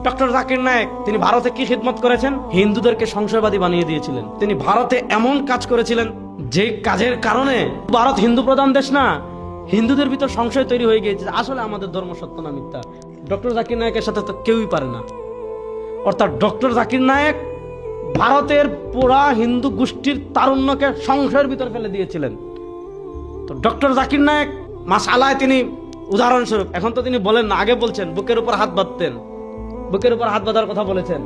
Doctor Zakir Naik তিনি ভারতে কি খিদমত করেছেন? হিন্দুদেরকে সংশয়বাদী বানিয়ে দিয়েছিলেন। তিনি ভারতে এমন কাজ করেছিলেন যে কাজের কারণে ভারত হিন্দু প্রধান দেশ না, হিন্দুদের ভিতর সংশয় তৈরি হয়ে গিয়েছে আসলে আমাদের ধর্ম সত্য না মিথ্যা। ডক্টর জাকির নায়েকের সাথে তো কেউই পারে না। অর্থাৎ ডক্টর জাকির নায়েক ভারতের পুরা হিন্দু গোষ্ঠীর তারুণ্যকে সংশয়ের ভিতর ফেলে দিয়েছিলেন। তো ডক্টর জাকির নায়েক মাশআল্লাহ তিনি উদাহরণস্বরূপ, এখন তো তিনি বলেন না, আগে বলছেন বুকের উপর হাত বাঁধতেন, বুকের উপর হাত বাঁধার কথা বলেছেন।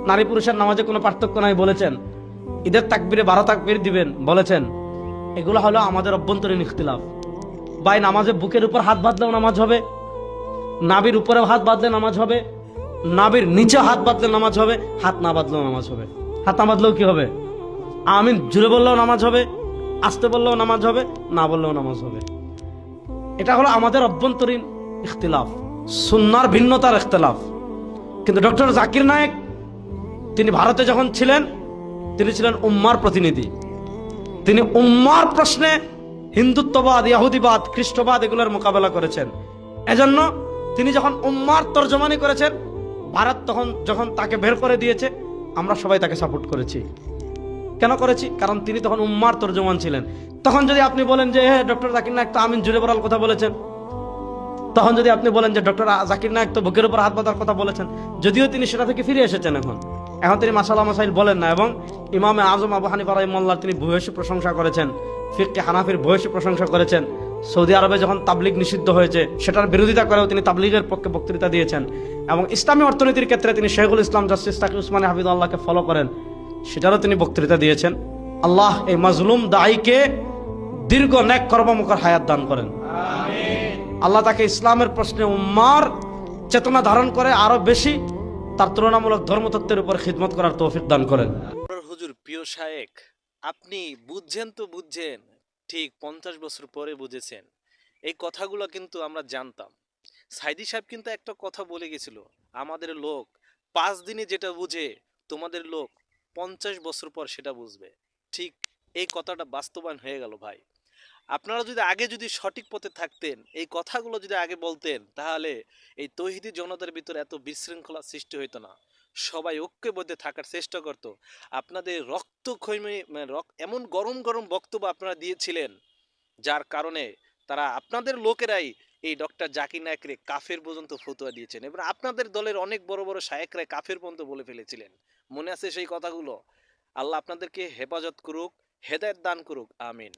নারী পুরুষের নামাজে কোনো পার্থক্য নাই বলেছেন। ঈদের তাকবীরে 12 তাকবীর দিবেন বলেছেন। এগুলো হলো আমাদের অভ্যন্তরীণ ইখতিলাফ। ভাই নামাজে বুকের উপর হাত বাঁধলেও নামাজ হবে, নাভির উপরেও হাত বাঁধলে নামাজ হবে, নাভির নিচে হাত বাঁধলে নামাজ হবে, হাত না বাঁধলেও নামাজ হবে। হাত না বাঁধলেও কি হবে? আমিন জুড়ে বললেও নামাজ হবে, আসতে বললেও নামাজ হবে, না বললেও নামাজ হবে। এটা হলো আমাদের অভ্যন্তরীণ ইখতিলাফ, সুন্নাহর ভিন্নতার ইখতিলাফ। কিন্তু ডক্টর জাকির নায়েক তিনি ভারতে যখন ছিলেন, তিনি ছিলেন উম্মার প্রতিনিধি। তিনি উম্মার প্রশ্নে হিন্দুত্ববাদ, ইহুদিবাদ, খ্রিস্টবাদ এগুলোর মোকাবেলা করেছেন। এজন্য তিনি যখন উম্মার তর্জমানি করেছেন, ভারত তখন যখন তাকে বের করে দিয়েছে, আমরা সবাই তাকে সাপোর্ট করেছি। কেন করেছি? কারণ তিনি তখন উম্মার তর্জমান ছিলেন। তখন যদি আপনি বলেন যে হ্যাঁ ডক্টর জাকির নায়েক তো আমিন জুড়ে পড়ার কথা বলেছেন, তখন যদি আপনি বলেন যে ডক্টর জাকির নায়েক তো বুকের উপর হাত বাঁধার কথা বলেছেন, যদিও তিনি সেটা থেকে ফিরে এসেছেন, এখন তিনি মাসালা মাসাইল বলেন না। এবং ইমামে আজম আবু হানিফা রাহিমাহুল্লাহ তিনি ভূয়সী প্রশংসা করেছেন, ফিকহে হানাফির ভূয়সী প্রশংসা করেছেন। সৌদি আরবে যখন তাবলিগ নিষিদ্ধ হয়েছে সেটার বিরোধিতা করেও তিনি তাবলিগের পক্ষে বক্তৃতা দিয়েছেন। এবং ইসলামী অর্থনীতির ক্ষেত্রে তিনি শেখুল ইসলাম জাস্টিস তাকি উসমানী হাফিজুল্লাহকে ফলো করেন, সেটারও তিনি বক্তৃতা দিয়েছেন। আল্লাহ এই মাজলুম দায়ীকে দীর্ঘ নেক কর্মমুখর হায়াত দান করেন। আল্লাহ তাকে ইসলামের প্রশ্নে উম্মার চেতনা ধারণ করে আরো বেশি তার তুলনামূলক ধর্মতত্ত্বের উপর খিদমত করার তৌফিক দান করেন। হুজুর প্রিয় শায়েখ, আপনি বুঝছেন তো বুঝছেন, ঠিক 50 বছর পরে বুঝেছেন। এই কথাগুলো কিন্তু আমরা জানতাম। সাইদি সাহেব কিন্তু একটা কথা বলে গেছিল, আমাদের লোক 5 দিনে যেটা বুঝে তোমাদের লোক 50 বছর পর সেটা বুঝবে। ঠিক এই কথাটা বাস্তবায়ন হয়ে গেল ভাই। আপনারা যদি আগে যদি সঠিক পথে থাকতেন, এই কথাগুলো যদি আগে বলতেন, তাহলে এই তৌহিদি জনতার ভিতরে এত বিশৃঙ্খলা সৃষ্টি হইতো না। সবাই ঐক্যবদ্ধে থাকার চেষ্টা করত। আপনাদের রক্তক্ষয়ী এমন গরম গরম বক্তব্য আপনারা দিয়েছিলেন, যার কারণে তারা আপনাদের লোকেরাই এই ডক্টর জাকির নায়েকরে কাফের পর্যন্ত ফতোয়া দিয়েছেন, এবং আপনাদের দলের অনেক বড় বড় শায়েখরা কাফের পর্যন্ত বলে ফেলেছিলেন। মনে আছে সেই কথাগুলো? আল্লাহ আপনাদেরকে হেফাজত করুক, হেদায়েত দান করুক, আমিন।